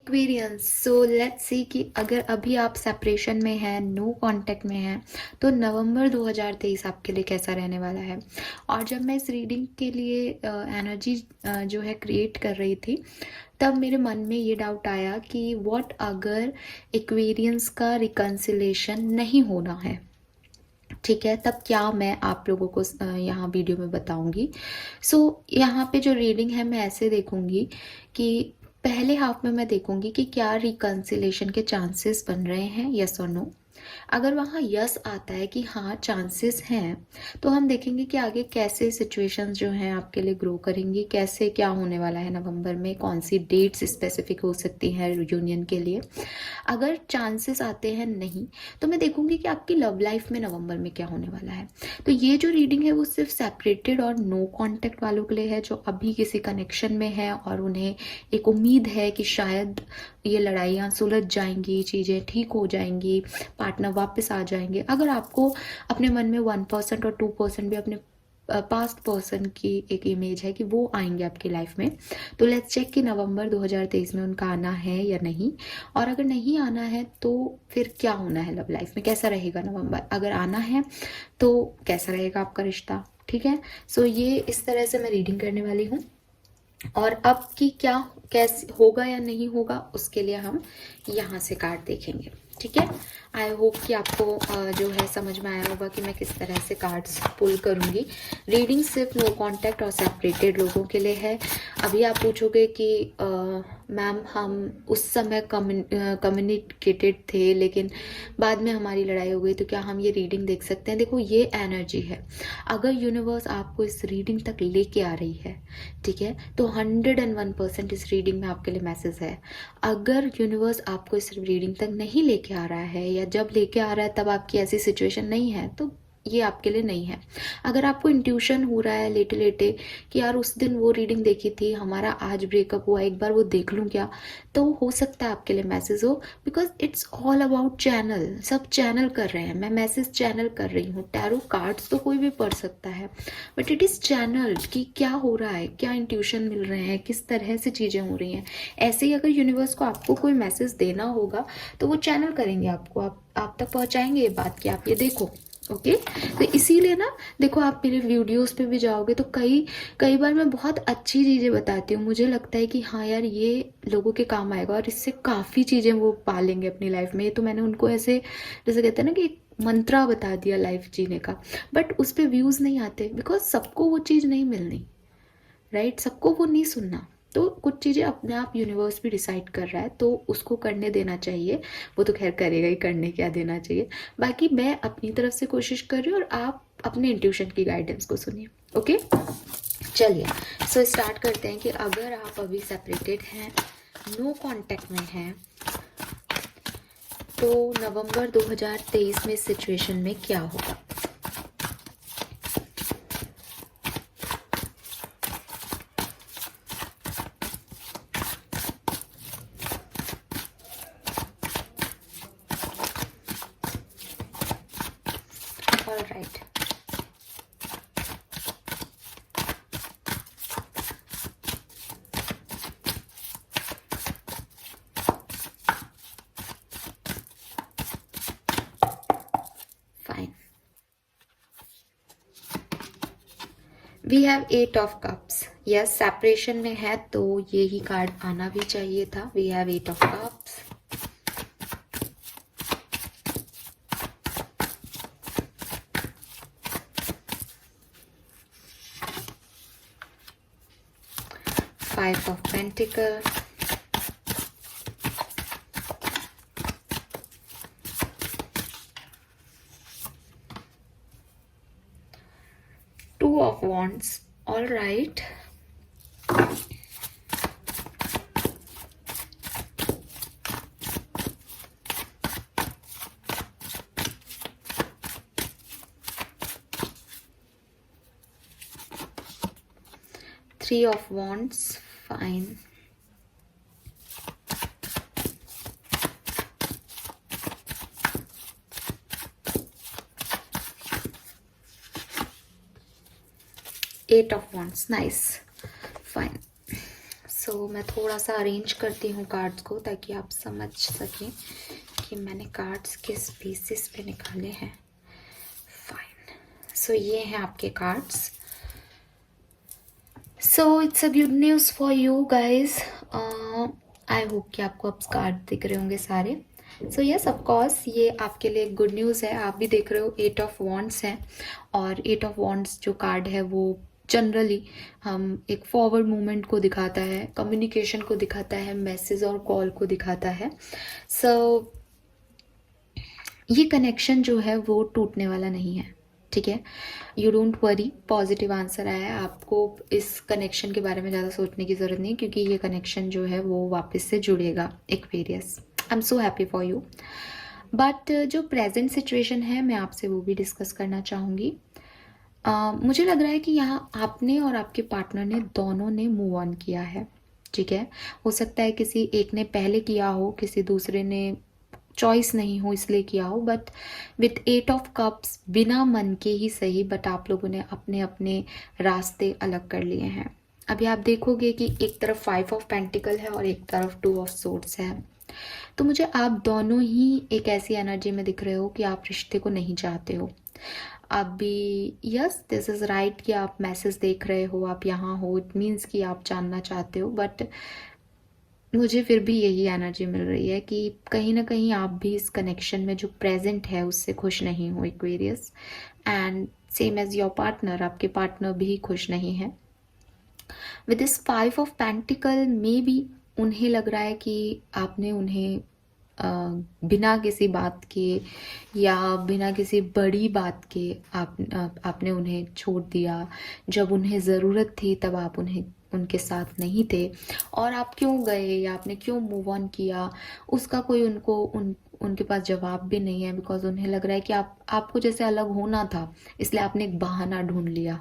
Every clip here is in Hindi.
एक्वेरियंस, सो लेट्स सी कि अगर अभी आप सेपरेशन में हैं, नो कांटेक्ट में हैं, तो नवंबर 2023 आपके लिए कैसा रहने वाला है। और जब मैं इस रीडिंग के लिए एनर्जी जो है क्रिएट कर रही थी, तब मेरे मन में ये डाउट आया कि व्हाट अगर एक्वेरियंस का रिकंसिलेशन नहीं होना है, ठीक है, तब क्या मैं आप लोगों को यहाँ वीडियो में बताऊंगी। सो यहाँ पे जो रीडिंग है मैं ऐसे देखूंगी कि पहले हाफ में मैं देखूंगी कि क्या रिकंसिलेशन के चांसेस बन रहे हैं, यस और नो। अगर वहाँ यस आता है कि हाँ चांसेस हैं, तो हम देखेंगे कि आगे कैसे सिचुएशंस जो हैं आपके लिए ग्रो करेंगी, कैसे क्या होने वाला है नवंबर में, कौन सी डेट्स स्पेसिफिक हो सकती हैं यूनियन के लिए। अगर चांसेस आते हैं नहीं, तो मैं देखूंगी कि आपकी लव लाइफ में नवंबर में क्या होने वाला है। तो ये जो रीडिंग है वो सिर्फ सेपरेटेड और नो कांटेक्ट वालों के लिए है, जो अभी किसी कनेक्शन में है और उन्हें एक उम्मीद है कि शायद ये लड़ाइयाँ सुलझ जाएंगी, चीज़ें ठीक हो जाएंगी, पार्टनर वापस आ जाएंगे। अगर आपको अपने मन में 1% और 2% भी अपने पास्ट पर्सन की एक इमेज है कि वो आएंगे आपकी लाइफ में, तो लेट्स चेक कि नवंबर 2023 में उनका आना है या नहीं। और अगर नहीं आना है तो फिर क्या होना है लव लाइफ में, कैसा रहेगा नवंबर। अगर आना है तो कैसा रहेगा आपका रिश्ता, ठीक है। सो ये इस तरह से मैं रीडिंग करने वाली हूँ। और अब की क्या कैसे होगा या नहीं होगा, उसके लिए हम यहाँ से कार्ड देखेंगे, ठीक है। आई होप कि आपको जो है समझ में आया होगा कि मैं किस तरह से कार्ड्स पुल करूँगी। रीडिंग सिर्फ नो कांटेक्ट और सेपरेटेड लोगों के लिए है। अभी आप पूछोगे कि मैम हम उस समय कम्युनिकेटेड थे लेकिन बाद में हमारी लड़ाई हो गई, तो क्या हम ये रीडिंग देख सकते हैं। देखो ये एनर्जी है, अगर यूनिवर्स आपको इस रीडिंग तक लेके आ रही है, ठीक है, तो 101% इस रीडिंग में आपके लिए मैसेज है। अगर यूनिवर्स आपको इस रीडिंग तक नहीं लेके आ रहा है, या जब लेके आ रहा है तब आपकी ऐसी सिचुएशन नहीं है, तो ये आपके लिए नहीं है। अगर आपको इंट्यूशन हो रहा है लेटे लेटे कि यार उस दिन वो रीडिंग देखी थी, हमारा आज ब्रेकअप हुआ, एक बार वो देख लूँ क्या, तो हो सकता है आपके लिए मैसेज हो। Because it's all about channel, सब चैनल कर रहे हैं, मैं मैसेज चैनल कर रही हूँ। टैरो कार्ड्स तो कोई भी पढ़ सकता है, बट इट इज़ चैनल कि क्या हो रहा है, क्या इंट्यूशन मिल रहे हैं, किस तरह से चीज़ें हो रही हैं। ऐसे ही अगर यूनिवर्स को आपको कोई मैसेज देना होगा तो वो चैनल करेंगे आपको, आप तक पहुँचाएंगे ये बात कि आप ये देखो, ओके। तो इसीलिए ना देखो, आप मेरे वीडियोस पे भी जाओगे तो कई कई बार मैं बहुत अच्छी चीज़ें बताती हूँ, मुझे लगता है कि हाँ यार ये लोगों के काम आएगा और इससे काफ़ी चीज़ें वो पालेंगे अपनी लाइफ में। तो मैंने उनको ऐसे जैसे कहते हैं ना कि एक मंत्रा बता दिया लाइफ जीने का, बट उस पर व्यूज़ नहीं आते बिकॉज सबको वो चीज़ नहीं मिलनी, राइट, सबको वो नहीं सुनना। तो कुछ चीज़ें अपने आप यूनिवर्स भी डिसाइड कर रहा है तो उसको करने देना चाहिए। वो तो खैर करेगा ही, करने क्या देना चाहिए। बाकी मैं अपनी तरफ से कोशिश कर रही हूँ और आप अपने इंट्यूशन की गाइडेंस को सुनिए, ओके। चलिए सो स्टार्ट करते हैं कि अगर आप अभी सेपरेटेड हैं, नो कांटेक्ट में हैं, तो नवंबर 2023 में सिचुएशन में क्या होगा। Alright, fine. We have 8 of cups, yes separation में है तो ये ही कार्ड आना भी चाहिए था। We have 8 of cups, five of pentacle, two of wands, all right, three of wands, fine, eight of wands, nice, fine। सो मैं थोड़ा सा अरेंज करती हूँ कार्ड्स को ताकि आप समझ सकें कि मैंने कार्ड्स किस बेसिस पे निकाले हैं। फाइन, सो ये हैं आपके cards. So it's a good news for you guys. I hope कि आपको अब कार्ड दिख रहे होंगे सारे। सो यस ऑफ कोर्स ये आपके लिए गुड न्यूज़ है। आप भी देख रहे हो 8 ऑफ वॉन्ड्स है, और 8 ऑफ वॉन्ड्स जो कार्ड है वो जनरली हम एक फॉरवर्ड मूवमेंट को दिखाता है, कम्युनिकेशन को दिखाता है, मैसेज और कॉल को दिखाता है। सो ये कनेक्शन जो है वो टूटने वाला नहीं है, ठीक है। You don't worry, positive answer आया है। आपको इस कनेक्शन के बारे में ज़्यादा सोचने की ज़रूरत नहीं, क्योंकि ये कनेक्शन जो है वो वापस से जुड़ेगा Aquarius. I am so happy for you. But जो प्रेजेंट सिचुएशन है मैं आपसे वो भी डिस्कस करना चाहूँगी। मुझे लग रहा है कि यहाँ आपने और आपके पार्टनर ने दोनों ने मूव ऑन किया है, ठीक है। हो सकता है किसी एक ने पहले किया हो, किसी दूसरे ने चॉइस नहीं हो इसलिए किया हो, बट विथ 8 ऑफ कप्स बिना मन के ही सही, बट आप लोगों ने अपने अपने रास्ते अलग कर लिए हैं। अभी आप देखोगे कि एक तरफ 5 ऑफ पेंटिकल है और एक तरफ 2 ऑफ सोर्ड्स है। तो मुझे आप दोनों ही एक ऐसी एनर्जी में दिख रहे हो कि आप रिश्ते को नहीं चाहते हो। आप भी, यस दिस इज़ राइट कि आप मैसेज देख रहे हो, आप यहाँ हो, इट मीन्स कि आप जानना चाहते हो, बट मुझे फिर भी यही एनर्जी मिल रही है कि कहीं ना कहीं आप भी इस कनेक्शन में जो प्रेजेंट है उससे खुश नहीं हो Aquarius. And same as your partner, आपके पार्टनर भी खुश नहीं है। विद दिस 5 ऑफ पेंटिकल में भी उन्हें लग रहा है कि आपने उन्हें बिना किसी बात के या बिना किसी बड़ी बात के आपने उन्हें छोड़ दिया। जब उन्हें ज़रूरत थी तब आप उनके साथ नहीं थे, और आप क्यों गए या आपने क्यों मूव ऑन किया उसका कोई उनके पास जवाब भी नहीं है। बिकॉज उन्हें लग रहा है कि आपको जैसे अलग होना था, इसलिए आपने एक बहाना ढूंढ लिया।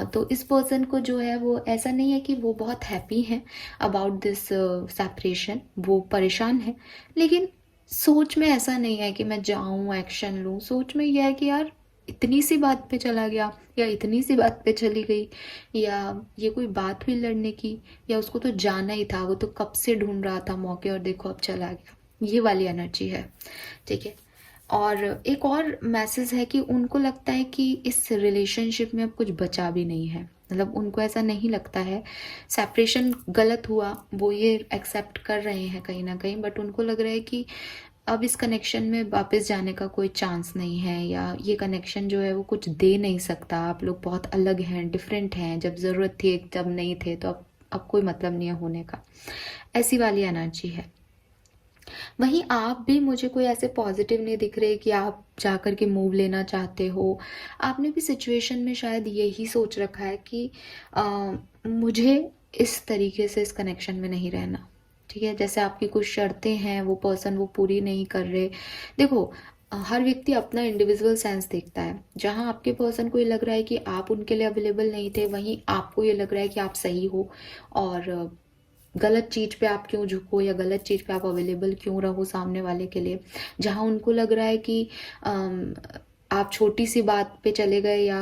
तो इस पर्सन को जो है वो ऐसा नहीं है कि वो बहुत हैप्पी है अबाउट दिस सेपरेशन, वो परेशान है, लेकिन सोच में ऐसा नहीं है कि मैं जाऊं एक्शन लूं। सोच में यह है कि यार इतनी सी बात पे चला गया या इतनी सी बात पे चली गई, या ये कोई बात हुई लड़ने की, या उसको तो जाना ही था, वो तो कब से ढूंढ रहा था मौके और देखो अब चला गया। ये वाली एनर्जी है, ठीक है। और एक और मैसेज है कि उनको लगता है कि इस रिलेशनशिप में अब कुछ बचा भी नहीं है। मतलब उनको ऐसा नहीं लगता है, सेपरेशन गलत हुआ वो ये एक्सेप्ट कर रहे हैं कहीं ना कहीं, बट उनको लग रहा है कि अब इस कनेक्शन में वापस जाने का कोई चांस नहीं है, या ये कनेक्शन जो है वो कुछ दे नहीं सकता। आप लोग बहुत अलग हैं, डिफरेंट हैं, जब ज़रूरत थी तब नहीं थे, तो अब कोई मतलब नहीं है होने का। ऐसी वाली एनर्जी है। वहीं आप भी मुझे कोई ऐसे पॉजिटिव नहीं दिख रहे कि आप जाकर के मूव लेना चाहते हो। आपने भी सिचुएशन में शायद यही सोच रखा है कि मुझे इस तरीके से इस कनेक्शन में नहीं रहना, ठीक है। जैसे आपकी कुछ शर्तें हैं वो पर्सन वो पूरी नहीं कर रहे। देखो हर व्यक्ति अपना इंडिविजुअल सेंस देखता है। जहाँ आपके पर्सन को ये लग रहा है कि आप उनके लिए अवेलेबल नहीं थे, वहीं आपको ये लग रहा है कि आप सही हो, और गलत चीज़ पे आप क्यों झुको या गलत चीज़ पे आप अवेलेबल क्यों रहो सामने वाले के लिए। जहाँ उनको लग रहा है कि आप छोटी सी बात पे चले गए, या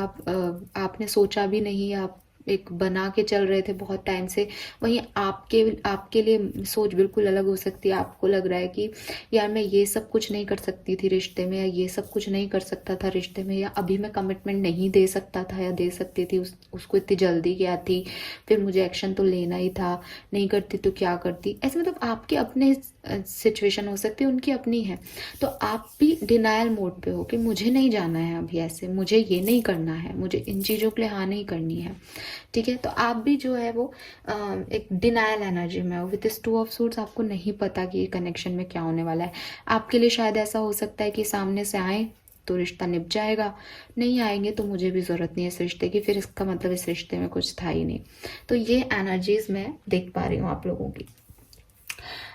आपने सोचा भी नहीं, आप एक बना के चल रहे थे बहुत टाइम से, वहीं आपके लिए सोच बिल्कुल अलग हो सकती है। आपको लग रहा है कि यार मैं ये सब कुछ नहीं कर सकती थी रिश्ते में, या ये सब कुछ नहीं कर सकता था रिश्ते में, या अभी मैं कमिटमेंट नहीं दे सकता था या दे सकती थी, उसको इतनी जल्दी क्या थी, फिर मुझे एक्शन तो लेना ही था, नहीं करती तो क्या करती। ऐसे मतलब आपके अपने सिचुएशन हो सकती है, उनकी अपनी है। तो आप भी डिनायल मोड पे हो कि मुझे नहीं जाना है अभी ऐसे, मुझे ये नहीं करना है, मुझे इन चीज़ों के लिए हाँ नहीं करनी है, ठीक है। तो आप भी जो है वो एक डिनायल एनर्जी में हो। विद दिस 2 ऑफ सूट्स आपको नहीं पता कि ये कनेक्शन में क्या होने वाला है। आपके लिए शायद ऐसा हो सकता है कि सामने से आए तो रिश्ता निभ जाएगा, नहीं आएंगे तो मुझे भी ज़रूरत नहीं है इस रिश्ते की, फिर इसका मतलब इस रिश्ते में कुछ था ही नहीं। तो ये एनर्जीज मैं देख पा रही हूँ आप लोगों की।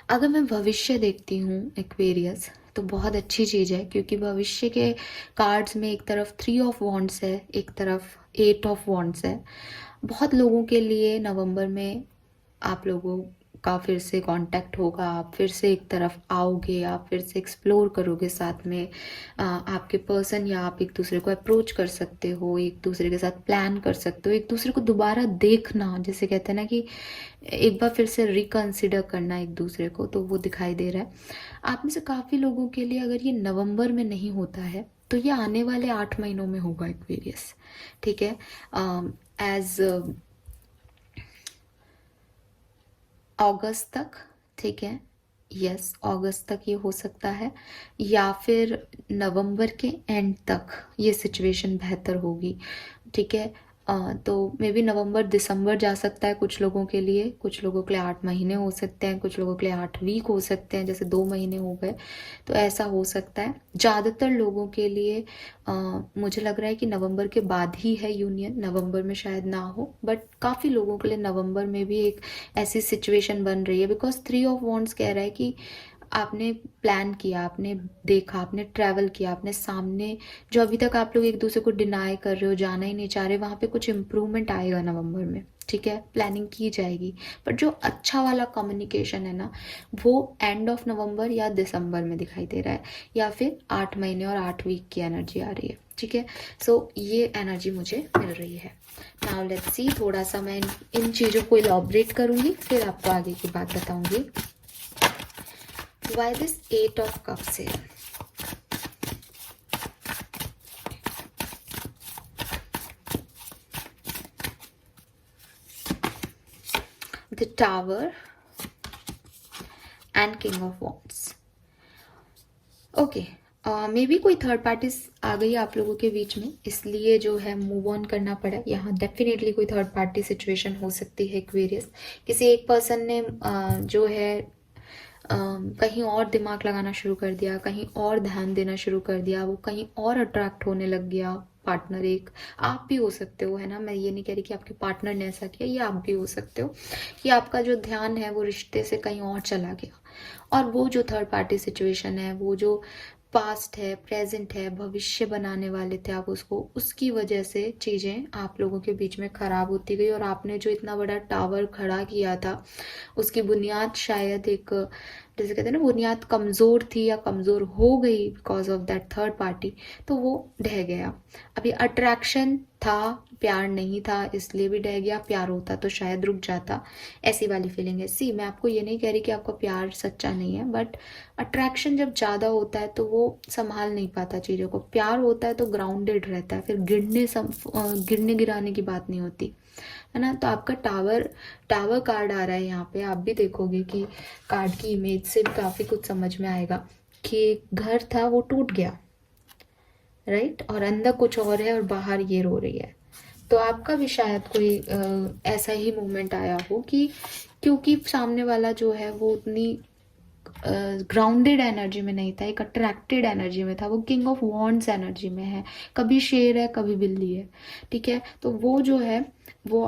अगर मैं भविष्य देखती हूँ एक्वेरियस, तो बहुत अच्छी चीज़ है, क्योंकि भविष्य के कार्ड्स में एक तरफ 3 ऑफ वॉन्ड्स है, एक तरफ 8 ऑफ वॉन्ड्स है। बहुत लोगों के लिए नवंबर में आप लोगों आपका फिर से कांटेक्ट होगा, आप फिर से एक तरफ आओगे, आप फिर से एक्सप्लोर करोगे साथ में, आपके पर्सन या आप एक दूसरे को अप्रोच कर सकते हो, एक दूसरे के साथ प्लान कर सकते हो, एक दूसरे को दोबारा देखना, जैसे कहते हैं ना कि एक बार फिर से रिकंसिडर करना एक दूसरे को, तो वो दिखाई दे रहा है। आप में से काफ़ी लोगों के लिए अगर ये नवंबर में नहीं होता है तो ये आने वाले 8 महीनों में होगा एक्वेरियस, ठीक है। एज अगस्त तक, ठीक है, यस अगस्त तक ये हो सकता है, या फिर नवंबर के एंड तक ये सिचुएशन बेहतर होगी, ठीक है। तो मे बी नवंबर दिसंबर जा सकता है कुछ लोगों के लिए, कुछ लोगों के लिए 8 महीने हो सकते हैं, कुछ लोगों के लिए 8 वीक हो सकते हैं, जैसे 2 महीने हो गए, तो ऐसा हो सकता है। ज़्यादातर लोगों के लिए मुझे लग रहा है कि नवंबर के बाद ही है यूनियन, नवंबर में शायद ना हो, बट काफ़ी लोगों के लिए नवंबर में भी एक ऐसी सिचुएशन बन रही है, बिकॉज 3 ऑफ वॉन्ड्स कह रहा है कि आपने प्लान किया, आपने देखा, आपने ट्रैवल किया, आपने सामने जो अभी तक आप लोग एक दूसरे को डिनाई कर रहे हो, जाना ही नहीं चाह रहे, वहाँ पे कुछ इम्प्रूवमेंट आएगा नवंबर में, ठीक है, प्लानिंग की जाएगी। बट जो अच्छा वाला कम्युनिकेशन है ना, वो एंड ऑफ नवंबर या दिसंबर में दिखाई दे रहा है, या फिर 8 महीने और 8 वीक की एनर्जी आ रही है, ठीक है। सो ये एनर्जी मुझे मिल रही है। नाउ लेट्स सी, थोड़ा सा मैं इन चीज़ों को इलॉबरेट करूँगी, फिर आपको आगे की बात बताऊँगी। Why this 8 of Cups here? The Tower and King of Wands. Okay, may be कोई थर्ड पार्टी आ गई आप लोगों के बीच में, इसलिए जो है मूव ऑन करना पड़ा। यहाँ डेफिनेटली कोई थर्ड पार्टी सिचुएशन हो सकती है एक्वेरियस। किसी एक पर्सन ने जो है कहीं और दिमाग लगाना शुरू कर दिया, कहीं और ध्यान देना शुरू कर दिया, वो कहीं और अट्रैक्ट होने लग गया। पार्टनर एक आप भी हो सकते हो, है ना, मैं ये नहीं कह रही कि आपके पार्टनर ने ऐसा किया, ये आप भी हो सकते हो कि आपका जो ध्यान है वो रिश्ते से कहीं और चला गया, और वो जो थर्ड पार्टी सिचुएशन है, वो जो पास्ट है, प्रेजेंट है, भविष्य बनाने वाले थे आप उसको, उसकी वजह से चीज़ें आप लोगों के बीच में ख़राब होती गई, और आपने जो इतना बड़ा टावर खड़ा किया था उसकी बुनियाद शायद एक, जैसे कहते हैं ना, बुनियाद कमज़ोर थी या कमज़ोर हो गई because of that third party, तो वो ढह गया। अभी अट्रैक्शन था, प्यार नहीं था, इसलिए भी ढह गया। प्यार होता तो शायद रुक जाता, ऐसी वाली फीलिंग है। सी, मैं आपको ये नहीं कह रही कि आपका प्यार सच्चा नहीं है, बट अट्रैक्शन जब ज़्यादा होता है तो वो संभाल नहीं पाता चीज़ों को। प्यार होता है तो ग्राउंडेड रहता है, फिर गिरने गिराने की बात नहीं होती, है ना। तो आपका टावर कार्ड आ रहा है यहाँ पे, आप भी देखोगे कि कार्ड की इमेज से भी काफ़ी कुछ समझ में आएगा कि एक घर था वो टूट गया, राइट, और अंदर कुछ और है और बाहर ये रो रही है। तो आपका भी शायद कोई ऐसा ही मोमेंट आया हो कि क्योंकि सामने वाला जो है वो उतनी ग्राउंडेड एनर्जी में नहीं था, एक अट्रैक्टेड एनर्जी में था, वो किंग ऑफ वॉन्ड्स एनर्जी में है, कभी शेर है कभी बिल्ली है, ठीक है। तो वो जो है वो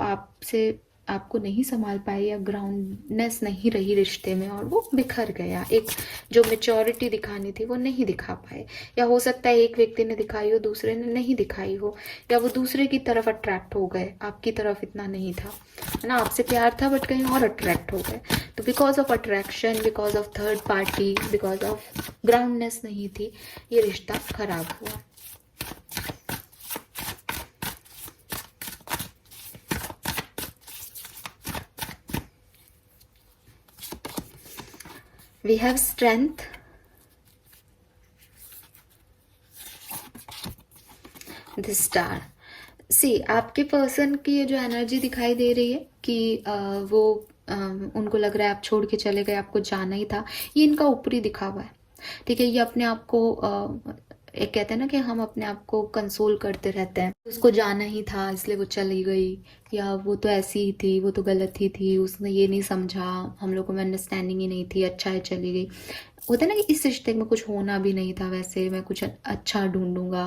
आपको नहीं संभाल पाई, या ग्राउंडनेस नहीं रही रिश्ते में, और वो बिखर गया। एक जो मेच्योरिटी दिखानी थी वो नहीं दिखा पाए, या हो सकता है एक व्यक्ति ने दिखाई हो, दूसरे ने नहीं दिखाई हो, या वो दूसरे की तरफ अट्रैक्ट हो गए, आपकी तरफ इतना नहीं था, है ना, आपसे प्यार था बट कहीं और अट्रैक्ट हो गए। तो because of attraction, because of third party, because of groundness नहीं थी, ये रिश्ता खराब हुआ। We have strength, the star. सी, आपके पर्सन की ये जो एनर्जी दिखाई दे रही है कि वो उनको लग रहा है आप छोड़ के चले गए, आपको जाना ही था, ये इनका ऊपरी दिखावा है, ठीक है। ये अपने आप को एक कहते हैं ना कि हम अपने आप को कंसोल करते रहते हैं, उसको जाना ही था इसलिए वो चली गई, या वो तो ऐसी ही थी, वो तो गलत ही थी, उसने ये नहीं समझा, हम लोगों में अंडरस्टैंडिंग ही नहीं थी, अच्छा है चली गई। होता है ना कि इस रिश्ते में कुछ होना भी नहीं था, वैसे मैं कुछ अच्छा ढूंढूंगा,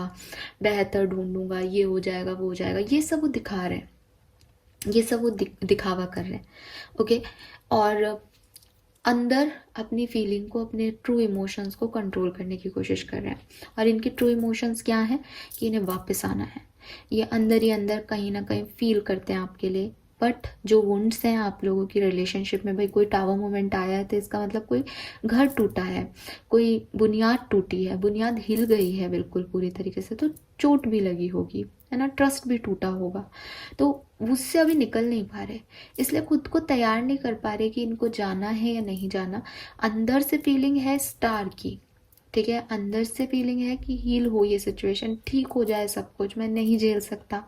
बेहतर ढूंढूंगा, ये हो जाएगा वो हो जाएगा, ये सब वो दिखा रहे हैं, ये सब वो दिखावा कर रहे हैं, ओके। और अंदर अपनी फीलिंग को, अपने ट्रू इमोशंस को कंट्रोल करने की कोशिश कर रहे हैं, और इनके ट्रू इमोशंस क्या हैं कि इन्हें वापस आना है। ये अंदर ही अंदर कहीं ना कहीं फील करते हैं आपके लिए, बट जो वुंड्स हैं आप लोगों की रिलेशनशिप में, भाई कोई टावर मोमेंट आया है तो इसका मतलब कोई घर टूटा है, कोई बुनियाद टूटी है, बुनियाद हिल गई है बिल्कुल पूरी तरीके से, तो चोट भी लगी होगी, है ना, ट्रस्ट भी टूटा होगा, तो उससे अभी निकल नहीं पा रहे, इसलिए खुद को तैयार नहीं कर पा रहे कि इनको जाना है या नहीं जाना। अंदर से फीलिंग है स्टार की, ठीक है, अंदर से फीलिंग है कि हील हो ये सिचुएशन, ठीक हो जाए सब कुछ, मैं नहीं झेल सकता,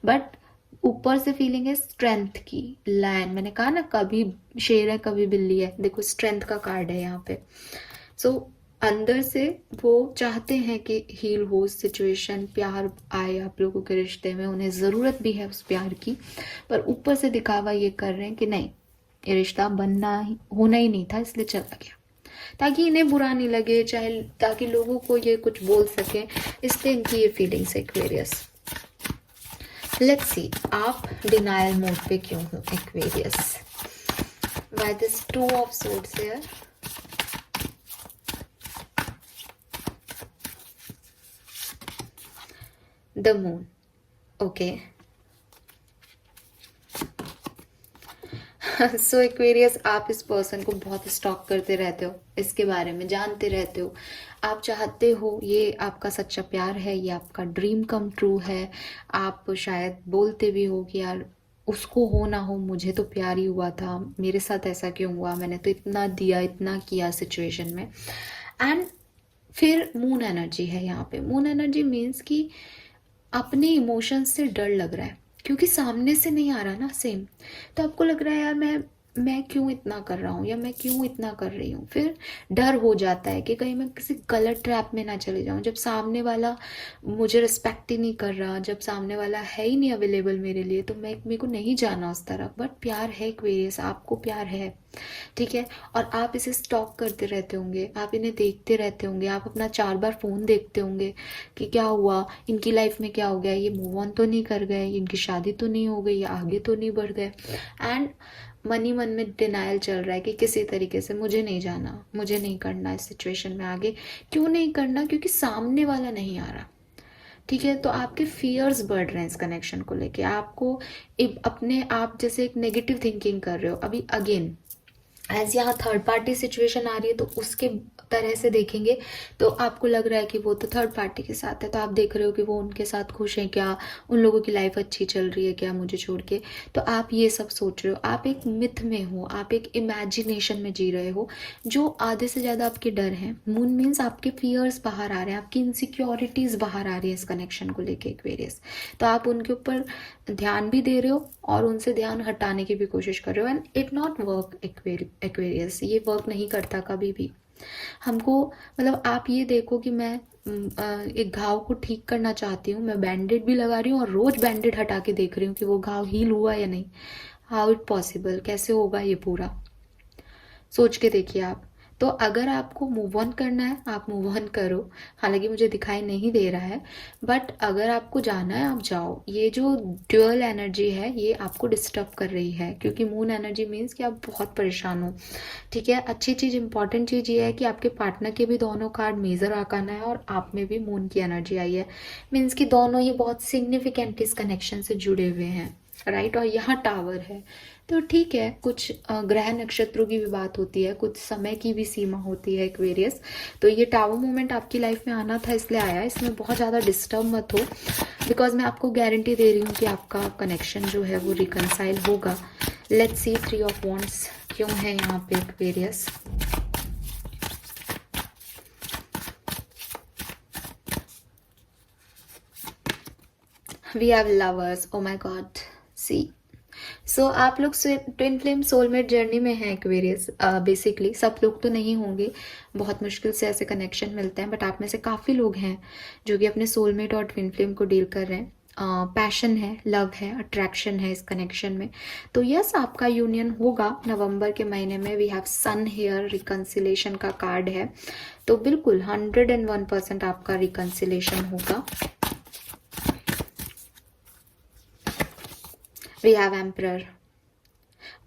बट ऊपर से फीलिंग है स्ट्रेंथ की, लायन, मैंने कहा ना कभी शेर है कभी बिल्ली है, देखो स्ट्रेंथ का कार्ड है यहाँ पे। सो अंदर से वो चाहते हैं कि हील हो सिचुएशन, प्यार आए आप लोगों के रिश्ते में, उन्हें ज़रूरत भी है उस प्यार की, पर ऊपर से दिखावा ये कर रहे हैं कि नहीं, ये रिश्ता होना ही नहीं था, इसलिए चला गया, ताकि इन्हें बुरा नहीं लगे, चाहे ताकि लोगों को ये कुछ बोल सके, इसलिए इनकी ये फीलिंग्स है एक्वेरियस। लेट्स सी आप डिनायल मोड पे क्यों हो Aquarius, by this 2 of swords here, the moon, okay. So Aquarius, आप इस पर्सन को बहुत स्टॉक करते रहते हो, इसके बारे में जानते रहते हो, आप चाहते हो ये आपका सच्चा प्यार है, ये आपका ड्रीम कम ट्रू है, आप शायद बोलते भी हो कि यार उसको हो ना हो मुझे तो प्यार ही हुआ था, मेरे साथ ऐसा क्यों हुआ, मैंने तो इतना दिया इतना किया सिचुएशन में। एंड फिर मून एनर्जी है यहाँ पे, मून एनर्जी मीन्स कि अपने इमोशंस से डर लग रहा है, क्योंकि सामने से नहीं आ रहा ना सेम, तो आपको लग रहा है यार मैं क्यों इतना कर रहा हूँ या मैं क्यों इतना कर रही हूँ, फिर डर हो जाता है कि कहीं मैं किसी गलत ट्रैप में ना चले जाऊँ, जब सामने वाला मुझे रिस्पेक्ट ही नहीं कर रहा, जब सामने वाला है ही नहीं अवेलेबल मेरे लिए, तो मेरे को नहीं जाना उस तरफ। बट प्यार है एक्वेरियस, आपको प्यार है, ठीक है, और आप इसे स्टॉक करते रहते होंगे, आप इन्हें देखते रहते होंगे, आप अपना 4 बार फ़ोन देखते होंगे कि क्या हुआ, इनकी लाइफ में क्या हो गया, ये मूव ऑन तो नहीं कर गए, इनकी शादी तो नहीं हो गई, या आगे तो नहीं बढ़ गए, एंड मन ही मन में डिनायल चल रहा है कि किसी तरीके से मुझे नहीं जाना, मुझे नहीं करना इस सिचुएशन में आगे। क्यों नहीं करना, क्योंकि सामने वाला नहीं आ रहा, ठीक है, तो आपके फियर्स बढ़ रहे हैं इस कनेक्शन को लेके, आपको अपने आप जैसे एक नेगेटिव थिंकिंग कर रहे हो। अभी अगेन एज यहाँ थर्ड पार्टी सिचुएशन आ रही है, तो उसके तरह से देखेंगे तो आपको लग रहा है कि वो तो थर्ड पार्टी के साथ है, तो आप देख रहे हो कि वो उनके साथ खुश हैं क्या, उन लोगों की लाइफ अच्छी चल रही है क्या मुझे छोड़ के, तो आप ये सब सोच रहे हो, आप एक मिथ में हो, आप एक इमेजिनेशन में जी रहे हो, जो आधे से ज़्यादा आपके डर हैं। मून मीन्स आपके फियर्स बाहर आ रहे हैं, आपकी इनसिक्योरिटीज़ बाहर आ रही है इस कनेक्शन को लेके एक्वेरियस, तो आप उनके ऊपर ध्यान भी दे रहे हो और उनसे ध्यान हटाने की भी कोशिश कर रहे हो, and it not work Aquarius, ये वर्क नहीं करता कभी भी। हमको मतलब आप ये देखो कि मैं एक घाव को ठीक करना चाहती हूँ, मैं बैंडेड भी लगा रही हूँ और रोज बैंडेड हटा के देख रही हूँ कि वो घाव हील हुआ या नहीं, हाउ इट पॉसिबल, कैसे होगा ये पूरा, सोच के देखिए आप। तो अगर आपको मूव ऑन करना है आप मूव ऑन करो, हालांकि मुझे दिखाई नहीं दे रहा है, बट अगर आपको जाना है आप जाओ। ये जो ड्यूअल एनर्जी है ये आपको डिस्टर्ब कर रही है, क्योंकि मून एनर्जी मीन्स कि आप बहुत परेशान हो, ठीक है। अच्छी चीज़, इंपॉर्टेंट चीज़ ये है कि आपके पार्टनर के भी दोनों कार्ड मेजर आर्काना है और आप में भी मून की एनर्जी आई है, मीन्स कि दोनों ही बहुत सिग्निफिकेंट इस कनेक्शन से जुड़े हुए हैं, राइट। और यहाँ टावर है, तो ठीक है, कुछ ग्रह नक्षत्रों की भी बात होती है, कुछ समय की भी सीमा होती है एक्वेरियस। तो ये टावर मोमेंट आपकी लाइफ में आना था इसलिए आया, इसमें बहुत ज़्यादा डिस्टर्ब मत हो, बिकॉज मैं आपको गारंटी दे रही हूँ कि आपका कनेक्शन जो है वो रिकनसाइल होगा। लेट्स सी 3 ऑफ वॉन्ड्स क्यों है यहाँ पे Aquarius. We have lovers, oh my god, see. So आप लोग ट्विन फ्लेम सोलमेट जर्नी में हैं एक्वेरियस। बेसिकली सब लोग तो नहीं होंगे, बहुत मुश्किल से ऐसे कनेक्शन मिलते हैं, बट आप में से काफ़ी लोग हैं जो कि अपने सोलमेट और ट्विन फ्लेम को डील कर रहे हैं। पैशन है, लव है, अट्रैक्शन है इस कनेक्शन में, तो यस आपका यूनियन होगा नवंबर के महीने में। We have sun here, reconciliation का कार्ड है, तो बिल्कुल 101% आपका रिकन्सिलेशन होगा। We have emperor,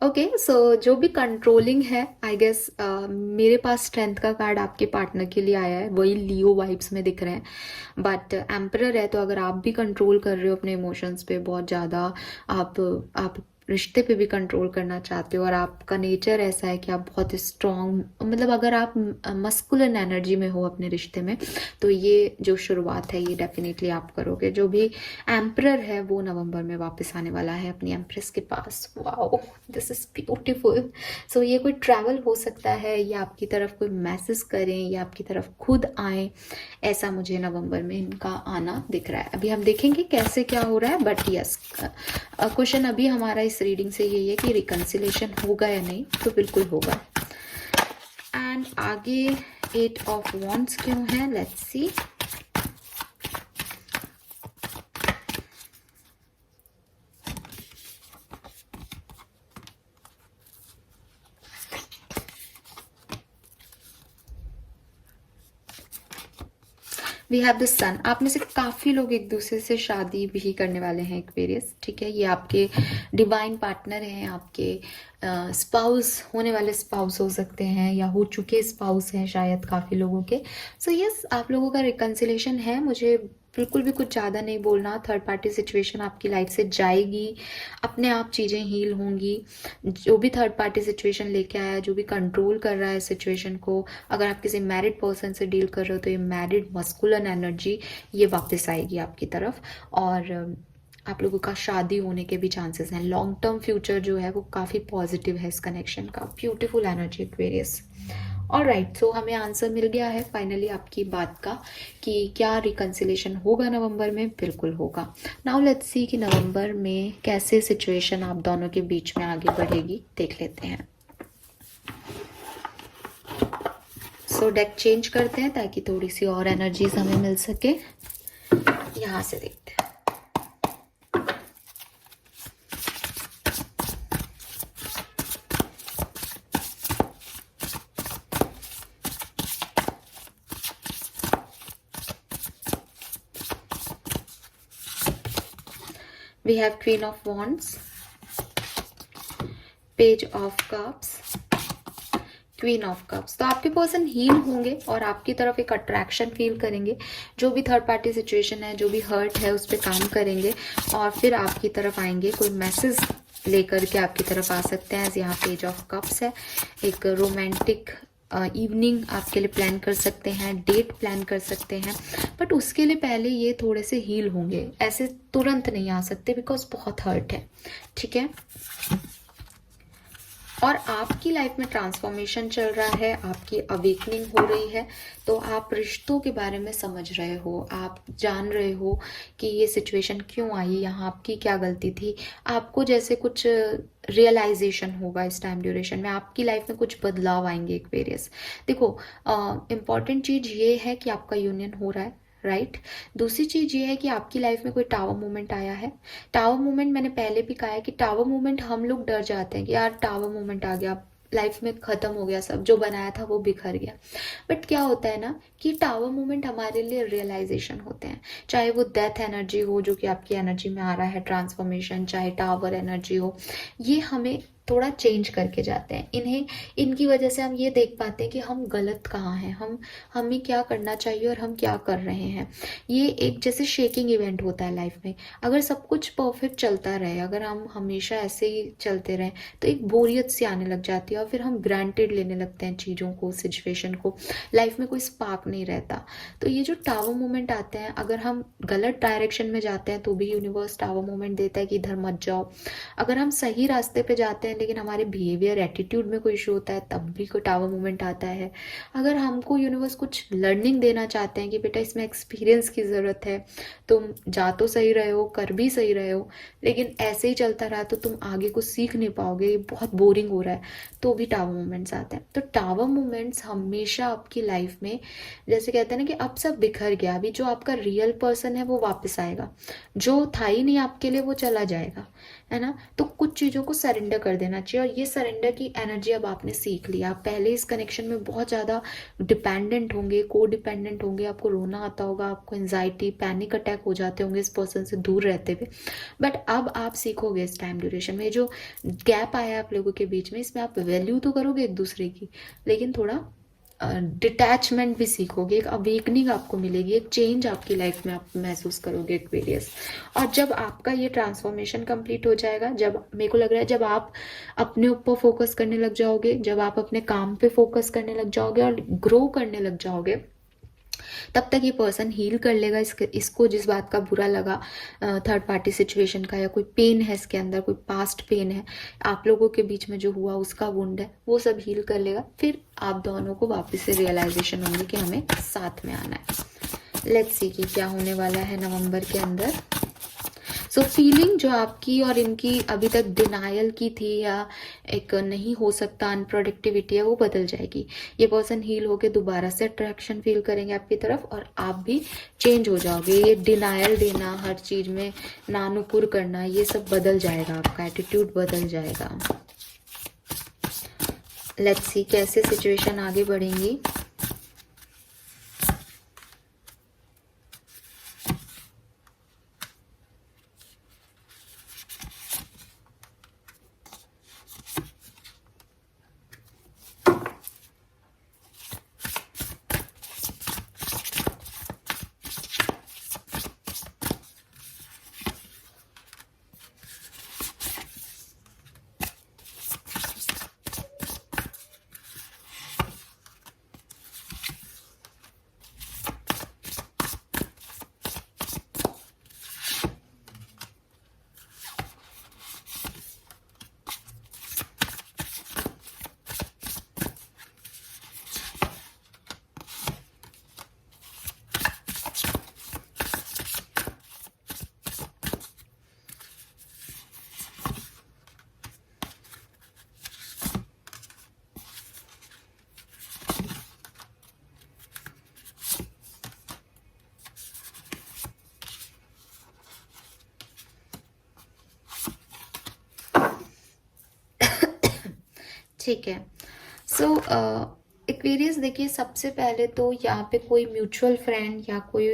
okay. So जो भी कंट्रोलिंग है, आई गेस मेरे पास स्ट्रेंथ का कार्ड आपके पार्टनर के लिए आया है, वही लियो वाइब्स में दिख रहे हैं, बट एम्परर है, तो अगर आप भी कंट्रोल कर रहे हो अपने इमोशंस पे बहुत ज़्यादा, आप रिश्ते पे भी कंट्रोल करना चाहते हो और आपका नेचर ऐसा है कि आप बहुत स्ट्रॉन्ग, मतलब अगर आप मस्कुलिन एनर्जी में हो अपने रिश्ते में, तो ये जो शुरुआत है ये डेफिनेटली आप करोगे। जो भी एम्परर है वो नवंबर में वापस आने वाला है अपनी एम्प्रेस के पास। Wow, this is beautiful. So ये कोई ट्रैवल हो सकता है, या आपकी तरफ कोई मैसेज करें, या आपकी तरफ खुद आए, ऐसा मुझे नवंबर में इनका आना दिख रहा है। अभी हम देखेंगे कैसे क्या हो रहा है, बट यस, क्वेश्चन अभी हमारा इस रीडिंग से यही है कि रिकंसिलेशन होगा या नहीं, तो बिल्कुल होगा। एंड आगे 8 ऑफ वॉन्ड्स क्यों है, let's see. We have the sun. आप में से काफ़ी लोग एक दूसरे से शादी भी करने वाले हैं एक्वेरियस, ठीक है। ये आपके डिवाइन पार्टनर हैं, आपके स्पाउस, होने वाले स्पाउस हो सकते हैं, या हो चुके स्पाउस हैं शायद काफ़ी लोगों के। सो यस, आप लोगों का रिकन्सिलेशन है। मुझे बिल्कुल भी कुछ ज़्यादा नहीं बोलना। थर्ड पार्टी सिचुएशन आपकी लाइफ से जाएगी, अपने आप चीज़ें हील होंगी। जो भी थर्ड पार्टी सिचुएशन लेके आया, जो भी कंट्रोल कर रहा है सिचुएशन को, अगर आप किसी मैरिड पर्सन से डील कर रहे हो तो ये मैरिड मस्कुलिन एनर्जी ये वापस आएगी आपकी तरफ, और आप लोगों का शादी होने के भी चांसेस हैं। लॉन्ग टर्म फ्यूचर जो है वो काफ़ी पॉजिटिव है इस कनेक्शन का। Beautiful energy Aquarius. और राइट, सो हमें आंसर मिल गया है फाइनली आपकी बात का कि क्या रिकंसिलेशन होगा नवंबर में। बिल्कुल होगा। नाउ लेट्स सी कि नवंबर में कैसे सिचुएशन आप दोनों के बीच में आगे बढ़ेगी, देख लेते हैं। सो डेक चेंज करते हैं ताकि थोड़ी सी और एनर्जीज हमें मिल सके। यहाँ से देखते हैं। We have Queen of Wands, Page of Cups, Queen of Cups। तो आपके पर्सन हील होंगे और आपकी तरफ एक अट्रैक्शन फील करेंगे। जो भी थर्ड पार्टी सिचुएशन है, जो भी हर्ट है, उस पर काम करेंगे और फिर आपकी तरफ आएंगे। कोई मैसेज लेकर के आपकी तरफ आ सकते हैं। यहाँ पेज ऑफ कप्स है, एक रोमांटिक इवनिंग आपके लिए प्लान कर सकते हैं, डेट प्लान कर सकते हैं। बट उसके लिए पहले ये थोड़े से हील होंगे, ऐसे तुरंत नहीं आ सकते बिकॉज बहुत हर्ट है, ठीक है। और आपकी लाइफ में ट्रांसफॉर्मेशन चल रहा है, आपकी अवेकनिंग हो रही है। तो आप रिश्तों के बारे में समझ रहे हो, आप जान रहे हो कि ये सिचुएशन क्यों आई, यहाँ आपकी क्या गलती थी। आपको जैसे कुछ रियलाइजेशन होगा इस टाइम ड्यूरेशन में, आपकी लाइफ में कुछ बदलाव आएंगे एक्वेरियस। देखो, इम्पॉर्टेंट चीज़ ये है कि आपका यूनियन हो रहा है, राइट। दूसरी चीज़ ये है कि आपकी लाइफ में कोई टावर मूवमेंट आया है। टावर मूवमेंट मैंने पहले भी कहा है कि टावर मूवमेंट हम लोग डर जाते हैं कि यार टावर मूवमेंट आ गया, लाइफ में ख़त्म हो गया, सब जो बनाया था वो बिखर गया। बट क्या होता है ना कि टावर मूवमेंट हमारे लिए रियलाइजेशन होते हैं। चाहे वो डेथ एनर्जी हो जो कि आपकी एनर्जी में आ रहा है, ट्रांसफॉर्मेशन, चाहे टावर एनर्जी हो, ये हमें थोड़ा चेंज करके जाते हैं। इनकी वजह से हम ये देख पाते हैं कि हम गलत कहाँ हैं, हमें क्या करना चाहिए और हम क्या कर रहे हैं। ये एक जैसे शेकिंग इवेंट होता है लाइफ में। अगर सब कुछ परफेक्ट चलता रहे, अगर हम हमेशा ऐसे ही चलते रहें, तो एक बोरियत सी आने लग जाती है और फिर हम ग्रांटेड लेने लगते हैं चीज़ों को, सिचुएशन को। लाइफ में कोई स्पार्क नहीं रहता। तो ये जो टावर मोमेंट आते हैं, अगर हम गलत डायरेक्शन में जाते हैं तो भी यूनिवर्स टावर मोमेंट देता है कि इधर मत जाओ। अगर हम सही रास्ते पे जाते हैं लेकिन हमारे बिहेवियर, एटीट्यूड में कोई इशू होता है, तब भी कोई टावर मोमेंट आता है। अगर हमको यूनिवर्स कुछ लर्निंग देना चाहते हैं कि बेटा इसमें एक्सपीरियंस की ज़रूरत है, तुम जा तो सही रहे हो, कर भी सही रहे हो, लेकिन ऐसे ही चलता रहा तो तुम आगे कुछ सीख नहीं पाओगे, ये बहुत बोरिंग हो रहा है, तो भी टावर मोमेंट्स आते हैं। तो टावर मोमेंट्स हमेशा आपकी लाइफ में, जैसे कहते हैं ना कि अब सब बिखर गया, अभी जो आपका रियल पर्सन है वो वापस आएगा, जो था ही नहीं आपके लिए वो चला जाएगा, है ना। तो कुछ चीज़ों को सरेंडर कर देना चाहिए, और ये सरेंडर की एनर्जी अब आपने सीख लिया। आप पहले इस कनेक्शन में बहुत ज़्यादा डिपेंडेंट होंगे, को डिपेंडेंट होंगे, आपको रोना आता होगा, आपको एंजाइटी, पैनिक अटैक हो जाते होंगे इस पर्सन से दूर रहते हुए। बट अब आप सीखोगे इस टाइम ड्यूरेशन में, जो गैप आया आप लोगों के बीच में, इसमें आप वैल्यू तो करोगे एक दूसरे की, लेकिन थोड़ा डिटैचमेंट भी सीखोगे, एक अवेकनिंग आपको मिलेगी, एक चेंज आपकी लाइफ में आप महसूस करोगे एक्वेरियस। और जब आपका ये ट्रांसफॉर्मेशन कंप्लीट हो जाएगा, जब मेरे को लग रहा है जब आप अपने ऊपर फोकस करने लग जाओगे, जब आप अपने काम पे फोकस करने लग जाओगे और ग्रो करने लग जाओगे, तब तक ये पर्सन हील कर लेगा इसको जिस बात का बुरा लगा, थर्ड पार्टी सिचुएशन का, या कोई पेन है इसके अंदर, कोई पास्ट पेन है आप लोगों के बीच में जो हुआ, उसका वुंड है, वो सब हील कर लेगा। फिर आप दोनों को वापस से रियलाइजेशन होंगी कि हमें साथ में आना है। लेट्स सी कि क्या होने वाला है नवंबर के अंदर। सो फीलिंग जो आपकी और इनकी अभी तक डिनायल की थी, या एक नहीं हो सकता अनप्रोडक्टिविटी है, वो बदल जाएगी। ये पर्सन हील होके दोबारा से अट्रैक्शन फील करेंगे आपकी तरफ, और आप भी चेंज हो जाओगे। ये डिनायल देना, हर चीज में नानुकुर करना, ये सब बदल जाएगा, आपका एटीट्यूड बदल जाएगा। लेट्स सी कैसे सिचुएशन आगे बढ़ेंगी। ठीक है। सो एक्वेरियस देखिए, सबसे पहले तो यहाँ पे कोई म्यूचुअल फ्रेंड या कोई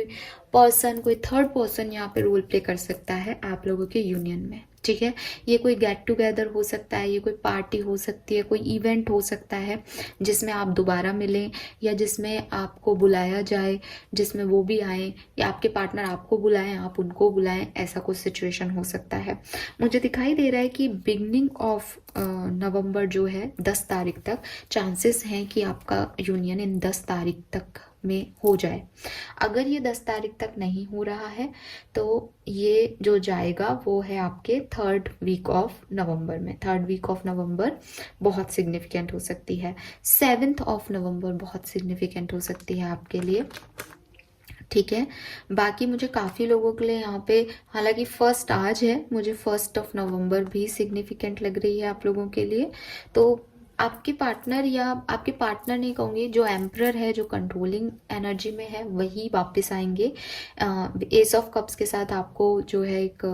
पर्सन, कोई थर्ड पर्सन यहाँ पे रोल प्ले कर सकता है आप लोगों के यूनियन में। ठीक है, ये कोई गेट टुगेदर हो सकता है, ये कोई पार्टी हो सकती है, कोई इवेंट हो सकता है जिसमें आप दोबारा मिलें, या जिसमें आपको बुलाया जाए, जिसमें वो भी आए, या आपके पार्टनर आपको बुलाएं, आप उनको बुलाएं, ऐसा कुछ सिचुएशन हो सकता है। मुझे दिखाई दे रहा है कि बिगनिंग ऑफ नवंबर जो है 10 तारीख तक चांसेस हैं कि आपका यूनियन इन 10 तारीख तक में हो जाए। अगर ये 10 तारीख तक नहीं हो रहा है तो ये जो जाएगा वो है आपके थर्ड वीक ऑफ नवंबर में। थर्ड वीक ऑफ नवंबर बहुत सिग्निफिकेंट हो सकती है। 7th ऑफ नवंबर बहुत सिग्निफिकेंट हो सकती है आपके लिए। ठीक है, बाकी मुझे काफ़ी लोगों के लिए यहाँ पे, हालांकि फर्स्ट आज है, मुझे 1 ऑफ नवंबर भी सिग्निफिकेंट लग रही है आप लोगों के लिए। तो आपके पार्टनर, या आपके पार्टनर नहीं कहूँगी, जो एम्परर है, जो कंट्रोलिंग एनर्जी में है, वही वापस आएंगे। एस ऑफ कप्स के साथ आपको जो है एक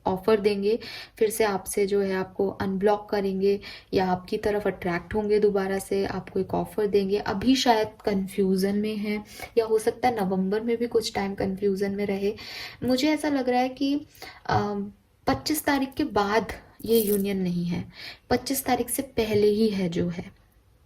ऑफर देंगे, फिर से आपसे जो है आपको अनब्लॉक करेंगे, या आपकी तरफ अट्रैक्ट होंगे दोबारा से, आपको एक ऑफर देंगे। अभी शायद कंफ्यूजन में है, या हो सकता है नवंबर में भी कुछ टाइम कंफ्यूजन में रहे। मुझे ऐसा लग रहा है कि 25 तारीख के बाद ये यूनियन नहीं है, 25 तारीख से पहले ही है जो है।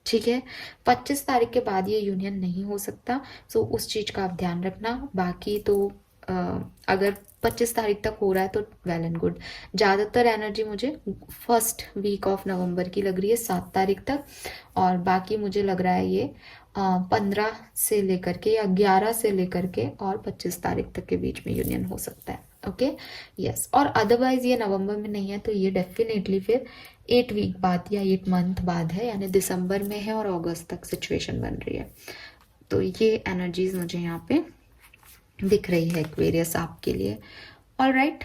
ठीक है, 25 तारीख के बाद ये यूनियन नहीं हो सकता। सो उस चीज का आप ध्यान रखना। बाकी तो अगर 25 तारीख तक हो रहा है तो वेल एंड गुड। ज़्यादातर एनर्जी मुझे फर्स्ट वीक ऑफ नवंबर की लग रही है, 7 तारीख तक। और बाकी मुझे लग रहा है ये 15 से लेकर के या 11 से लेकर के और 25 तारीख तक के बीच में यूनियन हो सकता है। Okay, yes. और अदरवाइज ये नवंबर में नहीं है तो ये डेफिनेटली फिर 8 वीक बाद या 8 मंथ बाद है, यानी दिसंबर में है और अगस्त तक सिचुएशन बन रही है। तो ये एनर्जीज मुझे यहाँ पे दिख रही है एक्वेरियस आपके लिए। ऑल राइट,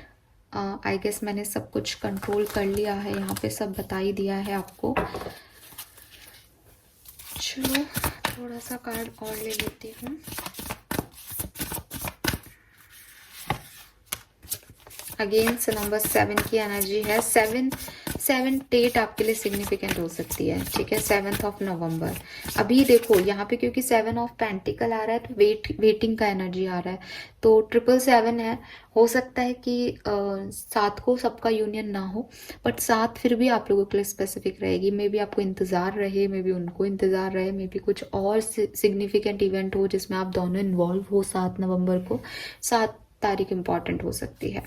आई गेस मैंने सब कुछ कंट्रोल कर लिया है, यहाँ पे सब बता ही दिया है आपको। चलो थोड़ा सा कार्ड और ले लेती हूँ। अगेन से नंबर 7 की एनर्जी है। 7 डेट आपके लिए सिग्निफिकेंट हो सकती है, ठीक है, 7th ऑफ नवंबर। अभी देखो यहाँ पे क्योंकि 7 ऑफ पेंटिकल आ रहा है तो वेटिंग का एनर्जी आ रहा है, तो 777 है। हो सकता है कि 7 को सबका यूनियन ना हो, बट 7 फिर भी आप लोगों के लिए स्पेसिफिक रहेगी। मे बी आपको इंतज़ार रहे, मे बी उनको इंतज़ार रहे, मे बी कुछ और सिग्निफिकेंट इवेंट हो जिसमें आप दोनों इन्वॉल्व हो 7 नवंबर को। 7 तारीख इम्पॉर्टेंट हो सकती है।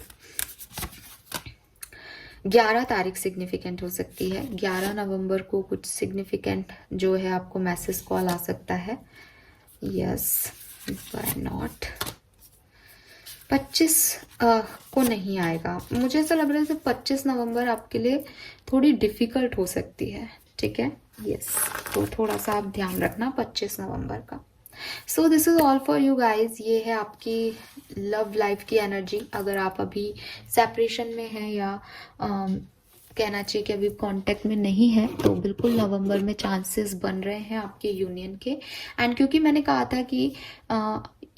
11 तारीख सिग्निफिकेंट हो सकती है। 11 नवंबर को कुछ सिग्निफिकेंट जो है आपको मैसेज कॉल आ सकता है। Yes, why not. 25 को नहीं आएगा, मुझे ऐसा लग रहा है कि 25 नवंबर आपके लिए थोड़ी डिफिकल्ट हो सकती है, ठीक है। यस, तो थोड़ा सा आप ध्यान रखना 25 नवंबर का। So this is all for you guys. ये है आपकी लव लाइफ की एनर्जी। अगर आप अभी सेपरेशन में हैं या कहना चाहिए कि अभी कांटेक्ट में नहीं है, तो बिल्कुल नवंबर में चांसेस बन रहे हैं आपके यूनियन के। एंड क्योंकि मैंने कहा था कि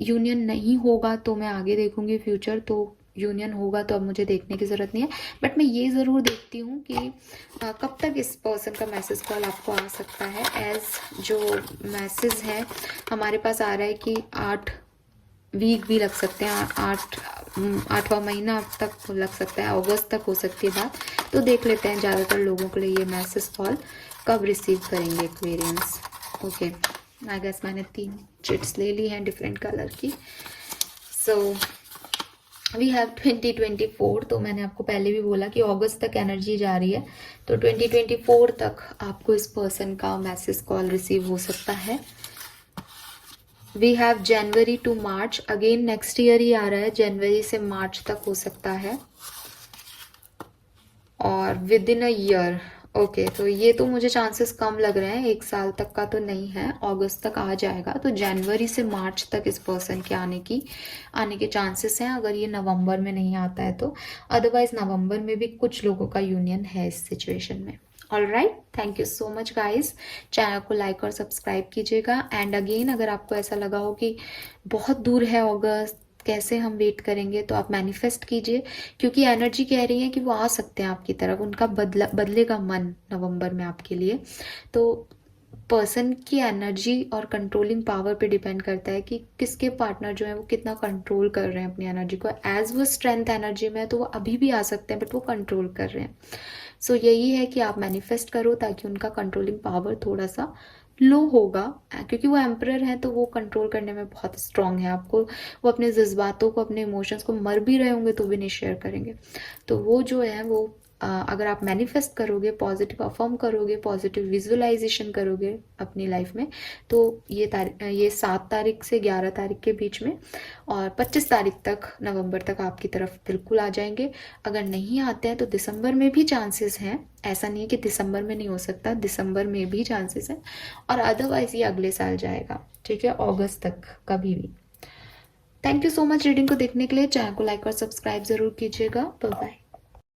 यूनियन नहीं होगा तो मैं आगे देखूंगी फ्यूचर, तो यूनियन होगा तो अब मुझे देखने की ज़रूरत नहीं है। बट मैं ये ज़रूर देखती हूँ कि कब तक इस पर्सन का मैसेज कॉल आपको आ सकता है। एज जो मैसेज है हमारे पास आ रहा है कि 8 वीक भी लग सकते हैं, 8वां महीना तक लग सकता है, अगस्त तक हो सकती है बात। तो देख लेते हैं ज़्यादातर लोगों के लिए ये मैसेज कॉल कब रिसीव करेंगे एक्वेरियंस। ओके, आई गेस मैंने 3 चिट्स ले ली हैं डिफरेंट कलर की। So we have 2024। तो मैंने आपको पहले भी बोला कि अगस्त तक एनर्जी जा रही है, तो 2024 तक आपको इस पर्सन का मैसेज कॉल रिसीव हो सकता है। We have January to March, again next year ही आ रहा है, जनवरी से मार्च तक हो सकता है, और with in a year. Okay, तो ये तो मुझे चांसेस कम लग रहे हैं, 1 साल तक का तो नहीं है, अगस्त तक आ जाएगा। तो जनवरी से मार्च तक इस पर्सन के आने के चांसेस हैं, अगर ये नवंबर में नहीं आता है तो। अदरवाइज नवंबर में भी कुछ लोगों का यूनियन है इस सिचुएशन में। All right, thank you so much guys. Channel को लाइक और सब्सक्राइब कीजिएगा। एंड अगेन अगर आपको ऐसा लगा हो कि बहुत दूर है अगस्त, कैसे हम वेट करेंगे, तो आप मैनिफेस्ट कीजिए, क्योंकि एनर्जी कह रही है कि वो आ सकते हैं आपकी तरफ, उनका बदलेगा मन नवंबर में आपके लिए। तो पर्सन की एनर्जी और कंट्रोलिंग पावर पे डिपेंड करता है कि किसके पार्टनर जो है वो कितना कंट्रोल कर रहे हैं अपनी एनर्जी को। एज वो स्ट्रेंथ एनर्जी में है तो वो अभी भी आ सकते हैं, बट वो कंट्रोल कर रहे हैं। सो यही है कि आप मैनिफेस्ट करो ताकि उनका कंट्रोलिंग पावर थोड़ा सा लो होगा, क्योंकि वो एम्परर है तो वो कंट्रोल करने में बहुत स्ट्रांग है। आपको वो अपने जज्बातों को, अपने इमोशंस को, मर भी रहे होंगे तो भी नहीं शेयर करेंगे। तो वो जो है वो अगर आप मैनिफेस्ट करोगे, पॉजिटिव अफर्म करोगे, पॉजिटिव विजुअलाइजेशन करोगे अपनी लाइफ में, तो ये 7 तारीख से 11 तारीख के बीच में और 25 तारीख तक नवंबर तक आपकी तरफ बिल्कुल आ जाएंगे। अगर नहीं आते हैं तो दिसंबर में भी चांसेस हैं, ऐसा नहीं है कि दिसंबर में नहीं हो सकता, दिसंबर में भी चांसेस हैं। और अदरवाइज ये अगले साल जाएगा, ठीक है, अगस्त तक कभी भी। Thank you so much reading को देखने के लिए। चैनल को लाइक और सब्सक्राइब जरूर कीजिएगा। Bye bye.